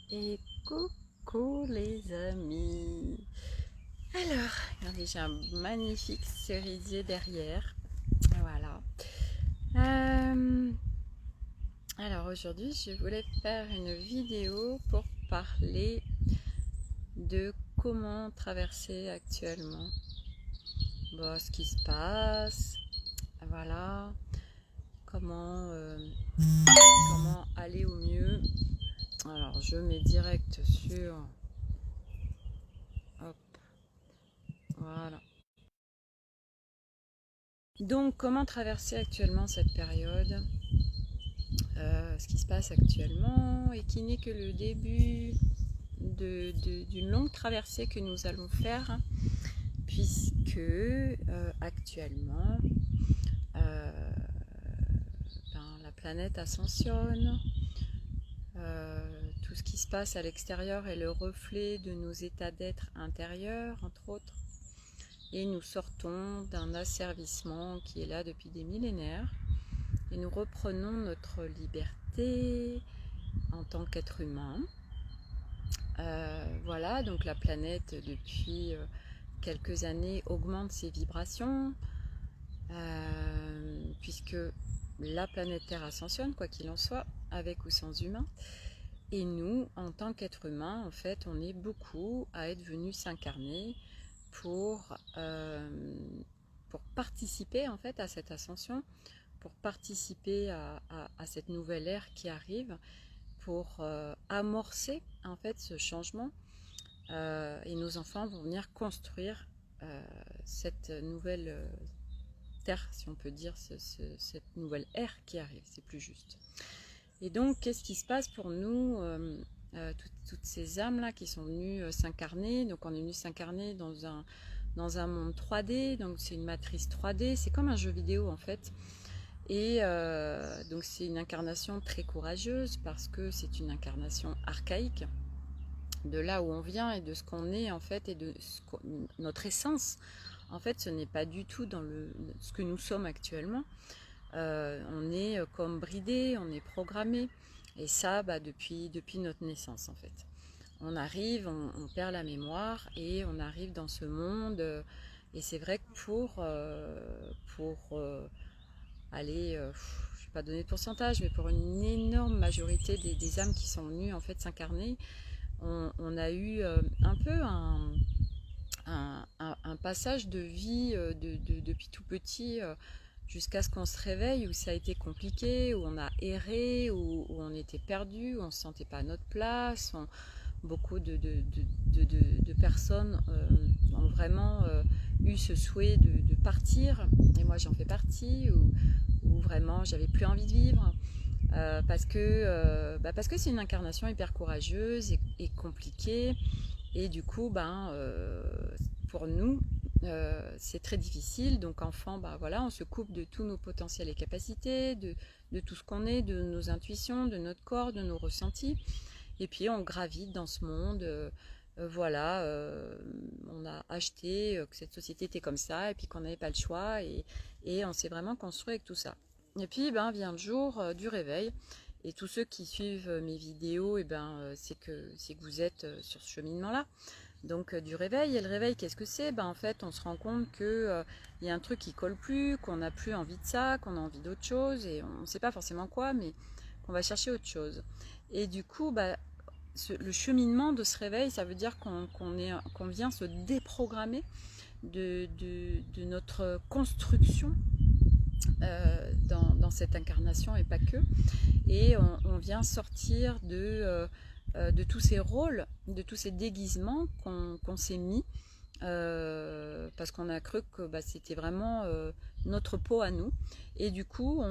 Et coucou les amis. Alors, regardez, j'ai un magnifique cerisier derrière. Voilà. Euh, alors aujourd'hui, je voulais faire une vidéo pour parler de comment traverser actuellement ce qui se passe. Voilà. Comment, comment aller au mieux. Alors, je mets direct sur... Hop, voilà. Donc, comment traverser actuellement cette période, ce qui se passe actuellement, et qui n'est que le début d'une longue traversée que nous allons faire, puisque actuellement, euh, la planète ascensionne, tout ce qui se passe à l'extérieur est le reflet de nos états d'être intérieurs, entre autres, et nous sortons d'un asservissement qui est là depuis des millénaires. Et nous reprenons notre liberté en tant qu'être humain. Voilà, donc la planète depuis quelques années augmente ses vibrations, puisque la planète Terre ascensionne, quoi qu'il en soit, avec ou sans humain. Et nous, en tant qu'être humain, en fait, on est beaucoup à être venus s'incarner pour, pour participer en fait à cette ascension, pour participer à cette nouvelle ère qui arrive, pour amorcer en fait ce changement, et nos enfants vont venir construire cette nouvelle terre, si on peut dire, cette nouvelle ère qui arrive, c'est plus juste. Et donc, qu'est-ce qui se passe pour nous, toutes ces âmes-là qui sont venues s'incarner? Donc, on est venu s'incarner dans un monde 3D, donc c'est une matrice 3D, c'est comme un jeu vidéo en fait. Et donc c'est une incarnation très courageuse parce que c'est une incarnation archaïque de là où on vient et de ce qu'on est en fait et de notre essence. En fait, ce n'est pas du tout dans ce que nous sommes actuellement. On est comme bridé, on est programmé. Et ça, depuis notre naissance en fait. On arrive, on perd la mémoire et on arrive dans ce monde. Et c'est vrai que pour aller, je ne vais pas donner de pourcentage, mais pour une énorme majorité des âmes qui sont venues en fait s'incarner, on a eu un peu un passage de vie depuis tout petit jusqu'à ce qu'on se réveille, où ça a été compliqué, où on a erré, où on était perdu, où on ne se sentait pas à notre place. Beaucoup de personnes ont vraiment eu ce souhait de partir, et moi j'en fais partie, où vraiment j'avais plus envie de vivre. Parce que c'est une incarnation hyper courageuse et compliquée, et du coup pour nous c'est très difficile. Donc enfant, voilà, on se coupe de tous nos potentiels et capacités, de tout ce qu'on est, de nos intuitions, de notre corps, de nos ressentis, et puis on gravite dans ce monde. Voilà, on a acheté que cette société était comme ça, et puis qu'on n'avait pas le choix, et on s'est vraiment construit avec tout ça. Et puis vient le jour du réveil, et tous ceux qui suivent mes vidéos, c'est que vous êtes sur ce cheminement-là. Donc du réveil. Et le réveil, qu'est-ce que c'est? En fait, on se rend compte que y a un truc qui colle plus, qu'on n'a plus envie de ça, qu'on a envie d'autre chose, et on ne sait pas forcément quoi, mais qu'on va chercher autre chose. Et du coup, le cheminement de ce réveil, ça veut dire qu'on vient se déprogrammer de notre construction dans cette incarnation, et pas que. Et on vient sortir de tous ces rôles, de tous ces déguisements qu'on s'est mis, parce qu'on a cru que c'était vraiment notre peau à nous. Et du coup,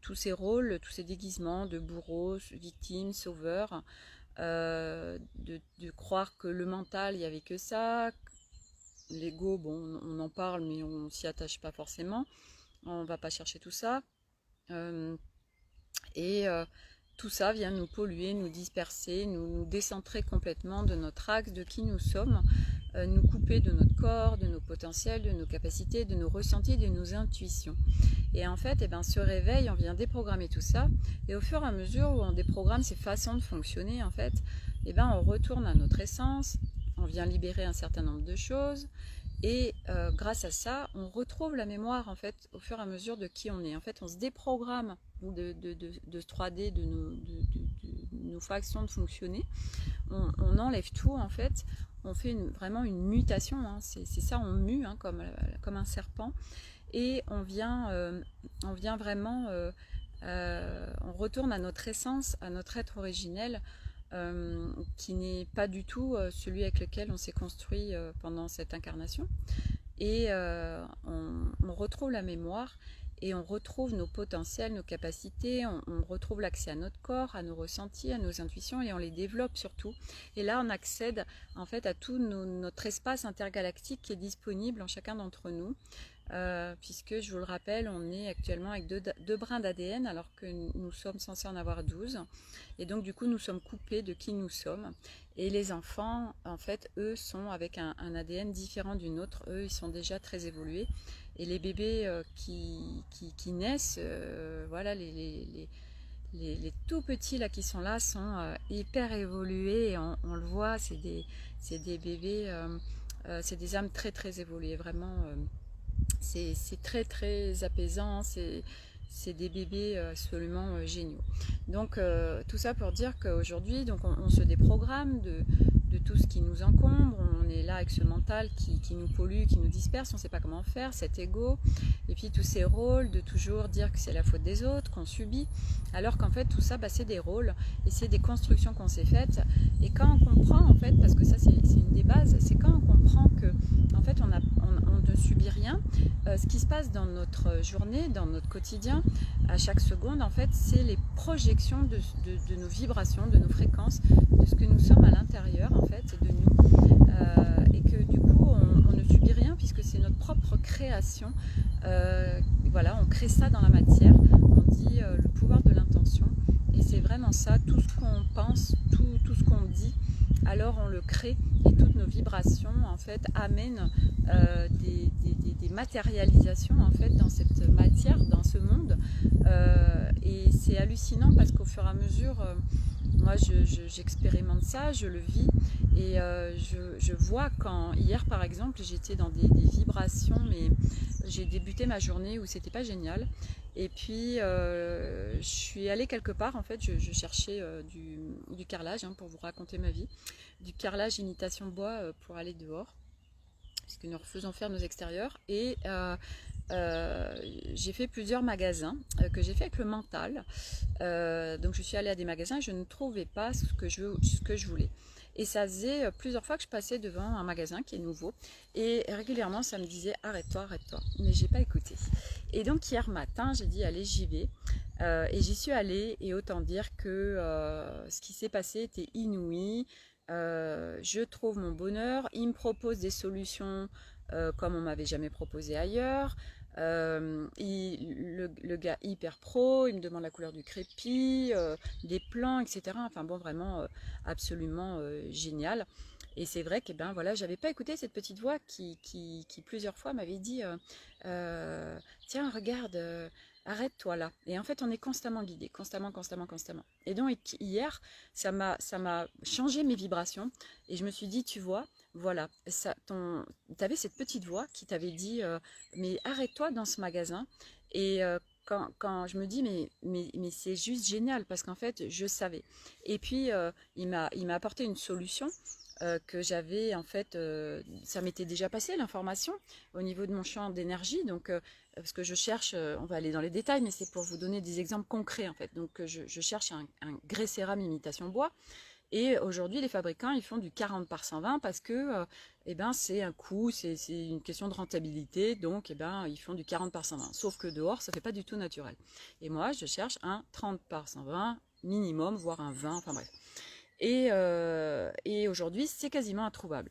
tous ces rôles, tous ces déguisements de bourreau, victime, sauveur, de croire que le mental, il n'y avait que ça. L'ego, on en parle, mais on s'y attache pas forcément. On va pas chercher tout ça. Euh, et tout ça vient nous polluer, nous disperser, nous décentrer complètement de notre axe, de qui nous sommes, nous couper de notre corps, de nos potentiels, de nos capacités, de nos ressentis, de nos intuitions. Et en fait, ce réveil, on vient déprogrammer tout ça. Et au fur et à mesure où on déprogramme ces façons de fonctionner, en fait, on retourne à notre essence, on vient libérer un certain nombre de choses. Et grâce à ça, on retrouve la mémoire en fait au fur et à mesure de qui on est. En fait, on se déprogramme de ce 3D, de nos façons de fonctionner. On enlève tout en fait. On fait vraiment une mutation. Hein. C'est ça, on mue hein, comme un serpent. Et on vient vraiment, on retourne à notre essence, à notre être originel. Qui n'est pas du tout celui avec lequel on s'est construit pendant cette incarnation. Et on retrouve la mémoire et on retrouve nos potentiels, nos capacités, on retrouve l'accès à notre corps, à nos ressentis, à nos intuitions et on les développe surtout. Et là, on accède en fait à tout notre espace intergalactique qui est disponible en chacun d'entre nous. Puisque je vous le rappelle, on est actuellement avec deux brins d'ADN alors que nous sommes censés en avoir 12 et donc du coup nous sommes coupés de qui nous sommes et les enfants en fait eux sont avec un ADN différent du nôtre, eux ils sont déjà très évolués et les bébés qui naissent, voilà les tout petits là qui sont là sont hyper évolués et on le voit, c'est des bébés, c'est des âmes très très évoluées, vraiment. C'est très très apaisant, c'est des bébés absolument géniaux. Donc tout ça pour dire qu'aujourd'hui on se déprogramme de tout ce qui nous encombre, on est là avec ce mental qui nous pollue, qui nous disperse, on ne sait pas comment faire, cet ego, et puis tous ces rôles de toujours dire que c'est la faute des autres, qu'on subit, alors qu'en fait tout ça c'est des rôles et c'est des constructions qu'on s'est faites. Et quand on comprend en fait, parce que ça c'est une des bases, c'est quand on comprend que en fait on ne subit rien, ce qui se passe dans notre journée, dans notre quotidien, à chaque seconde en fait c'est les projections de nos vibrations, de nos fréquences, de ce que nous sommes à l'intérieur en fait de nous, et que du coup on ne subit rien puisque c'est notre propre création. Voilà, on crée ça dans la matière, on dit le pouvoir de l'intention et c'est vraiment ça, tout ce qu'on pense, tout ce qu'on dit, alors on le crée et toutes nos vibrations en fait amènent des matérialisations en fait dans cette matière, dans ce monde, et c'est hallucinant parce qu'au fur et à mesure moi j'expérimente ça, je le vis et je vois quand hier par exemple j'étais dans des vibrations, mais j'ai débuté ma journée où c'était pas génial et puis je suis allée quelque part en fait, je cherchais du carrelage hein, pour vous raconter ma vie, du carrelage imitation bois pour aller dehors puisque nous refaisons faire nos extérieurs et j'ai fait plusieurs magasins que j'ai fait avec le mental, donc je suis allée à des magasins et je ne trouvais pas ce que je voulais et ça faisait plusieurs fois que je passais devant un magasin qui est nouveau et régulièrement ça me disait arrête-toi, mais j'ai pas écouté et donc hier matin j'ai dit allez j'y vais et j'y suis allée et autant dire que ce qui s'est passé était inouï. Je trouve mon bonheur, il me propose des solutions comme on m'avait jamais proposé ailleurs. Le gars hyper pro, il me demande la couleur du crépi, des plans, etc. Enfin bon, vraiment absolument génial. Et c'est vrai que voilà, j'avais pas écouté cette petite voix qui plusieurs fois m'avait dit tiens, regarde, arrête-toi là. Et en fait, on est constamment guidé, constamment. Et donc hier, ça m'a changé mes vibrations et je me suis dit, tu vois, voilà, t'avais cette petite voix qui t'avait dit mais arrête-toi dans ce magasin. Et quand je me dis mais c'est juste génial parce qu'en fait je savais. Et puis il m'a apporté une solution que j'avais en fait, ça m'était déjà passé l'information au niveau de mon champ d'énergie, donc parce que je cherche, on va aller dans les détails, mais c'est pour vous donner des exemples concrets en fait. Donc je cherche un grès cérame imitation bois. Et aujourd'hui, les fabricants, ils font du 40 par 120 parce que c'est un coût, c'est une question de rentabilité. Donc, ils font du 40 par 120. Sauf que dehors, ça ne fait pas du tout naturel. Et moi, je cherche un 30 par 120 minimum, voire un 20, enfin bref. Et aujourd'hui, c'est quasiment introuvable.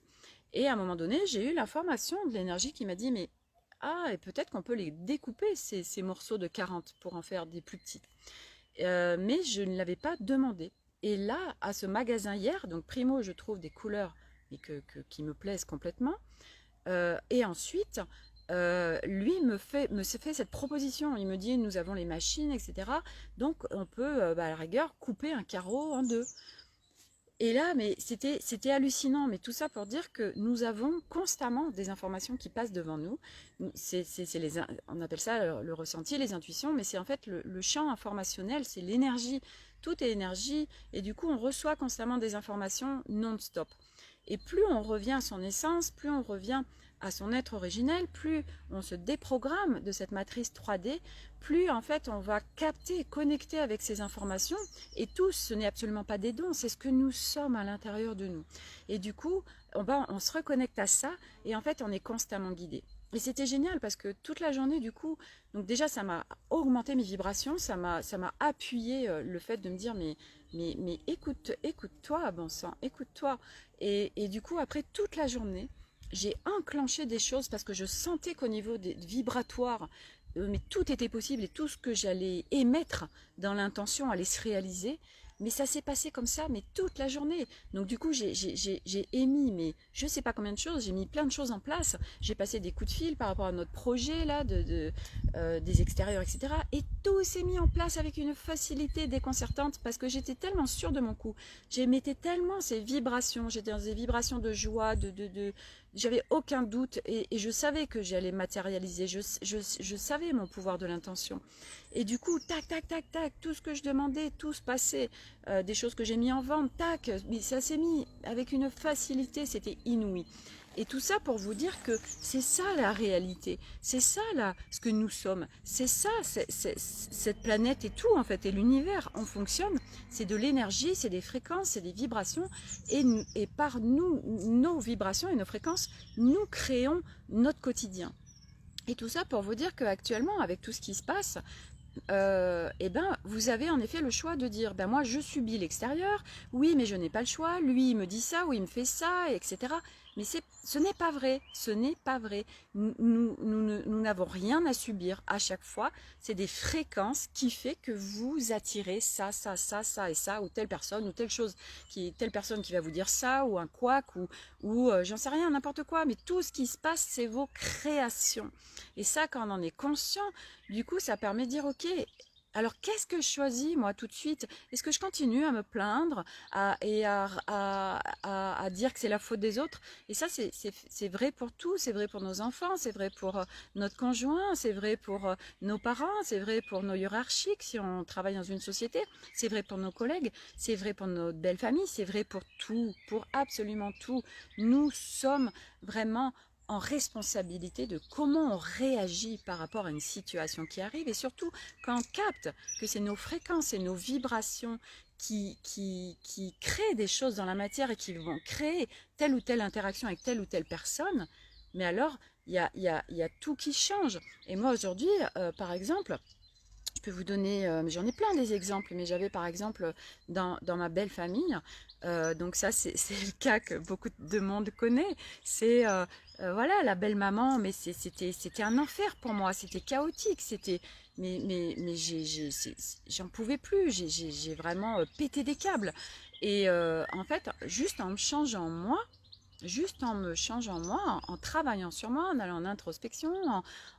Et à un moment donné, j'ai eu l'information de l'énergie qui m'a dit, mais et peut-être qu'on peut les découper, ces morceaux de 40 pour en faire des plus petits. Mais je ne l'avais pas demandé. Et là, à ce magasin hier, donc primo, je trouve des couleurs qui me plaisent complètement. Et ensuite, lui me fait cette proposition. Il me dit, nous avons les machines, etc. Donc, on peut, à la rigueur, couper un carreau en deux. Et là, mais c'était hallucinant. Mais tout ça pour dire que nous avons constamment des informations qui passent devant nous. On appelle ça le ressenti, les intuitions, mais c'est en fait le champ informationnel, c'est l'énergie. Tout est énergie. Et du coup, on reçoit constamment des informations non-stop. Et plus on revient à son essence, plus on revient à son être originel, plus on se déprogramme de cette matrice 3D, plus en fait on va capter, connecter avec ces informations. Et tous, ce n'est absolument pas des dons, c'est ce que nous sommes à l'intérieur de nous. Et du coup, on se reconnecte à ça et en fait on est constamment guidé. Et c'était génial parce que toute la journée, du coup, donc déjà ça m'a augmenté mes vibrations, ça m'a appuyé le fait de me dire mais écoute-toi, bon sang, écoute-toi. Et du coup, après toute la journée, j'ai enclenché des choses parce que je sentais qu'au niveau des vibratoires, mais tout était possible et tout ce que j'allais émettre dans l'intention allait se réaliser. Mais ça s'est passé comme ça, mais toute la journée. Donc du coup, j'ai émis, mais je ne sais pas combien de choses, j'ai mis plein de choses en place. J'ai passé des coups de fil par rapport à notre projet, là, des extérieurs, etc. Et tout s'est mis en place avec une facilité déconcertante parce que j'étais tellement sûre de mon coup. J'émettais tellement ces vibrations, j'étais dans des vibrations de joie, j'avais aucun doute et je savais que j'allais matérialiser, je savais mon pouvoir de l'intention. Et du coup, tac, tac, tac, tac, tout ce que je demandais, tout se passait. Des choses que j'ai mis en vente, tac, mais ça s'est mis avec une facilité, c'était inouï. Et tout ça pour vous dire que c'est ça la réalité, c'est ça là ce que nous sommes, c'est ça, cette planète et tout en fait, et l'univers, on fonctionne, c'est de l'énergie, c'est des fréquences, c'est des vibrations, et par nous, nos vibrations et nos fréquences, nous créons notre quotidien. Et tout ça pour vous dire qu'actuellement, avec tout ce qui se passe, eh ben, vous avez en effet le choix de dire ben moi je subis l'extérieur, oui mais je n'ai pas le choix, lui il me dit ça ou il me fait ça, etc. Mais ce n'est pas vrai, ce n'est pas vrai. Nous n'avons rien à subir à chaque fois, c'est des fréquences qui fait que vous attirez ça, ça, ça, ça et ça, ou telle personne telle personne qui va vous dire ça, ou un couac, ou j'en sais rien, n'importe quoi, mais tout ce qui se passe, c'est vos créations. Et ça, quand on en est conscient, du coup, ça permet de dire, ok, alors qu'est-ce que je choisis moi tout de suite? Est-ce que je continue à me plaindre et à dire que c'est la faute des autres? Et ça, c'est vrai pour tout, c'est vrai pour nos enfants, c'est vrai pour notre conjoint, c'est vrai pour nos parents, c'est vrai pour nos hiérarchiques si on travaille dans une société, c'est vrai pour nos collègues, c'est vrai pour notre belle famille, c'est vrai pour tout, pour absolument tout. Nous sommes vraiment en responsabilité de comment on réagit par rapport à une situation qui arrive et surtout quand on capte que c'est nos fréquences et nos vibrations qui créent des choses dans la matière et qui vont créer telle ou telle interaction avec telle ou telle personne, mais alors il y a tout qui change. Et moi aujourd'hui, par exemple, je peux vous donner, j'en ai plein des exemples, mais j'avais par exemple dans ma belle famille, donc ça c'est le cas que beaucoup de monde connaît, c'est voilà la belle maman, mais c'était un enfer pour moi, c'était chaotique, mais j'en pouvais plus, j'ai vraiment pété des câbles. Et en fait, juste en me changeant moi, en travaillant sur moi, en allant en introspection,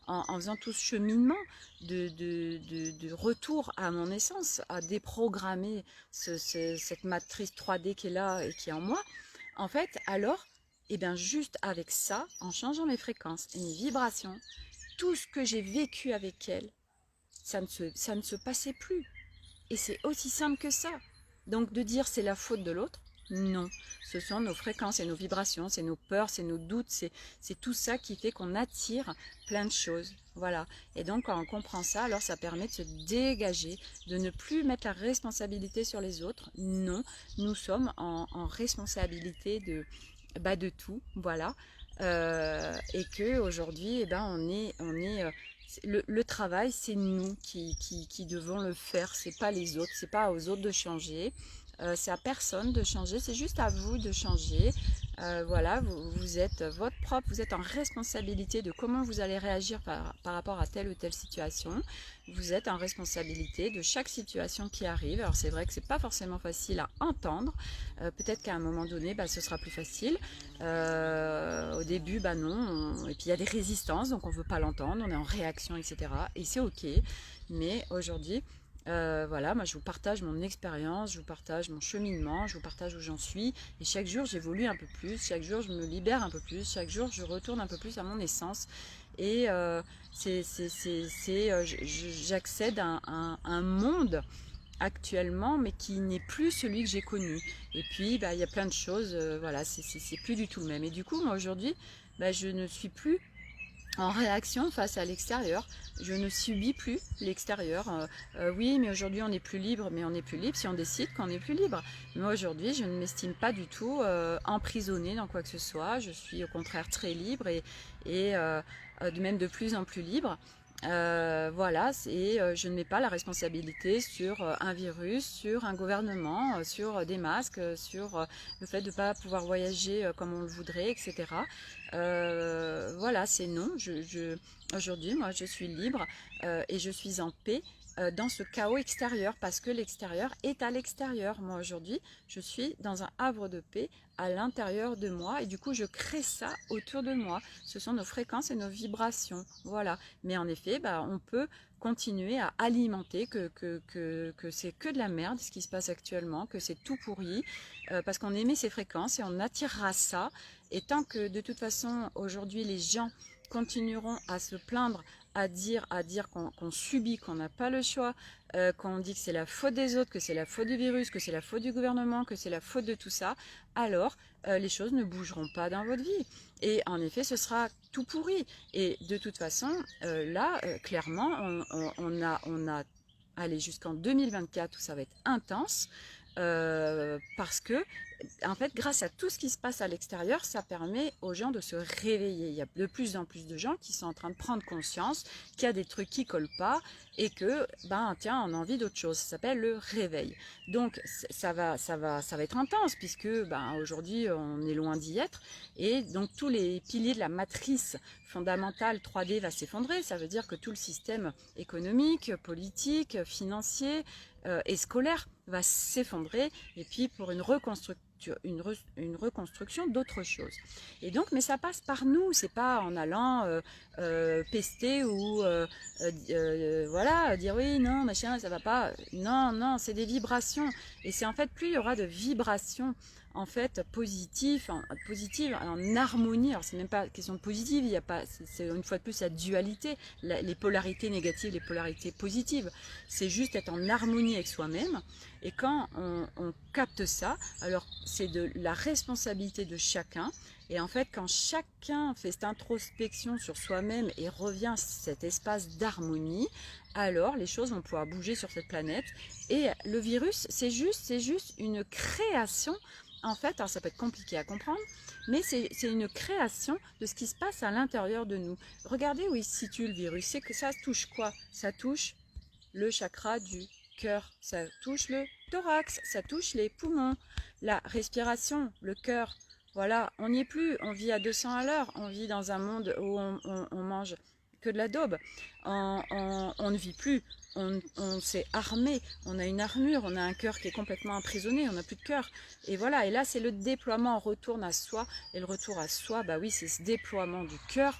en faisant tout ce cheminement de retour à mon essence, à déprogrammer cette matrice 3D qui est là et qui est en moi, en fait, alors, et bien juste avec ça, en changeant mes fréquences et mes vibrations, tout ce que j'ai vécu avec elle, ça ne se passait plus. Et c'est aussi simple que ça. Donc de dire c'est la faute de l'autre, non. Ce sont nos fréquences et nos vibrations, c'est nos peurs, c'est nos doutes, c'est tout ça qui fait qu'on attire plein de choses. Voilà. Et donc quand on comprend ça, alors ça permet de se dégager, de ne plus mettre la responsabilité sur les autres. Non, nous sommes en responsabilité de tout. Voilà. Et que aujourd'hui, eh ben, on est le travail, c'est nous qui devons le faire, c'est pas les autres, c'est pas aux autres de changer, c'est à personne de changer, c'est juste à vous de changer, Voilà, vous êtes votre propre, vous êtes en responsabilité de comment vous allez réagir par rapport à telle ou telle situation. Vous êtes en responsabilité de chaque situation qui arrive. Alors c'est vrai que c'est pas forcément facile à entendre. Peut-être qu'à un moment donné, ce sera plus facile. Au début, non. Et puis il y a des résistances, donc on veut pas l'entendre, on est en réaction, etc. Et c'est ok. Mais aujourd'hui, voilà, moi je vous partage mon expérience, je vous partage mon cheminement, je vous partage où j'en suis. Et chaque jour j'évolue un peu plus, chaque jour je me libère un peu plus, chaque jour je retourne un peu plus à mon essence. Et j'accède à un monde actuellement, mais qui n'est plus celui que j'ai connu. Et puis il y a plein de choses, voilà, c'est plus du tout le même. Et du coup, moi aujourd'hui, je ne suis plus en réaction face à l'extérieur. Je ne subis plus l'extérieur. Oui, mais aujourd'hui on est plus libre, mais on est plus libre si on décide qu'on est plus libre. Mais aujourd'hui, je ne m'estime pas du tout emprisonnée dans quoi que ce soit. Je suis au contraire très libre et même de plus en plus libre. Voilà, je ne mets pas la responsabilité sur un virus, sur un gouvernement, sur des masques, sur le fait de ne pas pouvoir voyager comme on le voudrait, etc. Voilà, c'est non. Aujourd'hui, moi, je suis libre et je suis en paix dans ce chaos extérieur parce que l'extérieur est à l'extérieur. Moi, aujourd'hui, je suis dans un havre de paix à l'intérieur de moi et du coup, je crée ça autour de moi. Ce sont nos fréquences et nos vibrations. Voilà. Mais en effet, on peut continuer à alimenter que c'est que de la merde ce qui se passe actuellement, que c'est tout pourri, parce qu'on émet ces fréquences et on attirera ça. Et tant que de toute façon aujourd'hui les gens continueront à se plaindre, à dire qu'on subit, qu'on n'a pas le choix, qu'on dit que c'est la faute des autres, que c'est la faute du virus, que c'est la faute du gouvernement, que c'est la faute de tout ça, alors les choses ne bougeront pas dans votre vie. Et en effet, ce sera tout pourri. Et de toute façon, clairement, on a allez, jusqu'en 2024 où ça va être intense. Parce que, en fait, grâce à tout ce qui se passe à l'extérieur, ça permet aux gens de se réveiller. Il y a de plus en plus de gens qui sont en train de prendre conscience qu'il y a des trucs qui collent pas et que, tiens, on a envie d'autre chose. Ça s'appelle le réveil. Donc, ça va être intense puisque, aujourd'hui, on est loin d'y être. Et donc, tous les piliers de la matrice fondamentale 3D va s'effondrer. Ça veut dire que tout le système économique, politique, financier et scolaire va s'effondrer et puis pour une reconstruction d'autre chose. Et donc, mais ça passe par nous, c'est pas en allant pester ou voilà, dire oui, non, machin, ça va pas. Non, non, c'est des vibrations. Et c'est en fait, plus il y aura de vibrations en fait positives, en harmonie. Alors c'est même pas question de positive, il y a pas, c'est une fois de plus la dualité, les polarités négatives, les polarités positives. C'est juste être en harmonie avec soi-même. Et quand on capte ça, alors c'est de la responsabilité de chacun. Et en fait, quand chacun fait cette introspection sur soi-même et revient à cet espace d'harmonie, alors les choses vont pouvoir bouger sur cette planète. Et le virus, c'est juste une création. En fait, alors ça peut être compliqué à comprendre, mais c'est une création de ce qui se passe à l'intérieur de nous. Regardez où il se situe le virus. C'est que ça touche quoi? Ça touche le chakra du cœur, ça touche le thorax, ça touche les poumons, la respiration, le cœur. Voilà, on n'y est plus, on vit à 200 à l'heure, on vit dans un monde où on mange que de la daube, on ne vit plus, on s'est armé, on a une armure, on a un cœur qui est complètement emprisonné, on n'a plus de cœur. Et voilà, et là c'est le déploiement, on retourne à soi, et le retour à soi, oui c'est ce déploiement du cœur,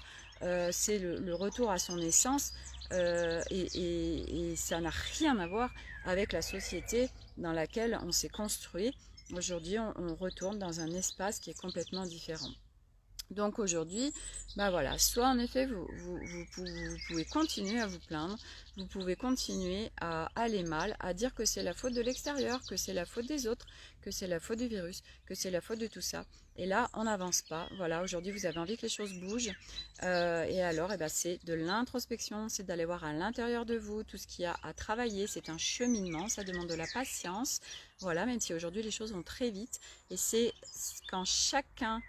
c'est le retour à son essence, et ça n'a rien à voir avec la société dans laquelle on s'est construit. Aujourd'hui, on retourne dans un espace qui est complètement différent. Donc aujourd'hui, voilà, soit en effet vous pouvez continuer à vous plaindre, vous pouvez continuer à aller mal, à dire que c'est la faute de l'extérieur, que c'est la faute des autres, que c'est la faute du virus, que c'est la faute de tout ça. Et là, on n'avance pas. Voilà, aujourd'hui vous avez envie que les choses bougent. Et alors, c'est de l'introspection, c'est d'aller voir à l'intérieur de vous tout ce qu'il y a à travailler. C'est un cheminement, ça demande de la patience. Voilà, même si aujourd'hui les choses vont très vite. Et c'est quand chacun...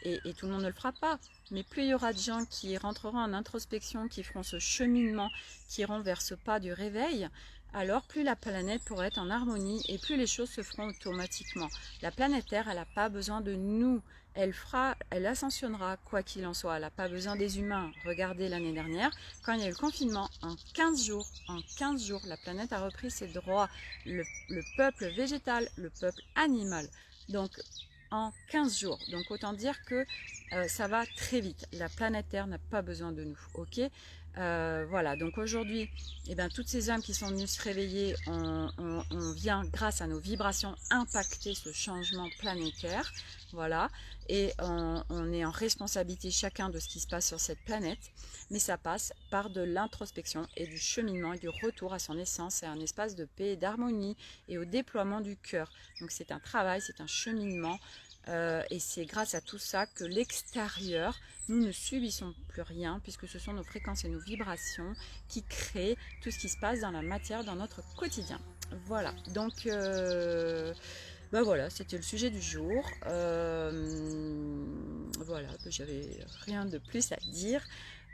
Et tout le monde ne le fera pas, mais plus il y aura de gens qui rentreront en introspection, qui feront ce cheminement, qui iront vers ce pas du réveil, alors plus la planète pourra être en harmonie et plus les choses se feront automatiquement. La planète Terre, elle n'a pas besoin de nous, elle ascensionnera quoi qu'il en soit. Elle n'a pas besoin des humains. Regardez l'année dernière, quand il y a eu le confinement, en 15 jours, la planète a repris ses droits. Le peuple végétal, le peuple animal. Donc, en 15 jours. Donc, autant dire que ça va très vite. La planète Terre n'a pas besoin de nous, ok? Voilà, donc aujourd'hui, eh ben, toutes ces âmes qui sont venues se réveiller, on vient, grâce à nos vibrations, impacter ce changement planétaire. Voilà, et on est en responsabilité chacun de ce qui se passe sur cette planète, mais ça passe par de l'introspection et du cheminement et du retour à son essence, et un espace de paix et d'harmonie et au déploiement du cœur. Donc c'est un travail, c'est un cheminement, et c'est grâce à tout ça que l'extérieur, nous ne subissons plus rien, puisque ce sont nos fréquences et nos vibrations qui créent tout ce qui se passe dans la matière, dans notre quotidien. Voilà, donc ben voilà, c'était le sujet du jour. Voilà, j'avais rien de plus à dire.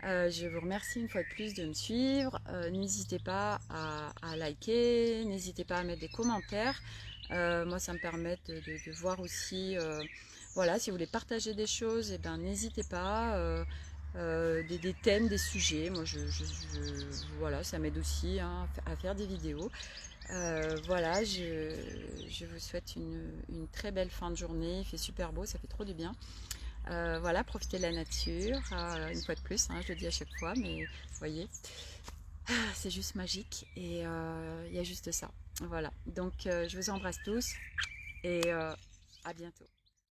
Je vous remercie une fois de plus de me suivre. N'hésitez pas à liker, n'hésitez pas à mettre des commentaires. Moi, ça me permet de voir aussi, voilà, si vous voulez partager des choses, eh ben, n'hésitez pas. Des thèmes, des sujets. Moi, voilà, ça m'aide aussi hein, à faire des vidéos. Voilà, je vous souhaite une très belle fin de journée. Il fait super beau, ça fait trop du bien. Voilà, profitez de la nature, une fois de plus, hein, je le dis à chaque fois, mais vous voyez, c'est juste magique et il y a juste ça. Voilà, donc je vous embrasse tous et à bientôt.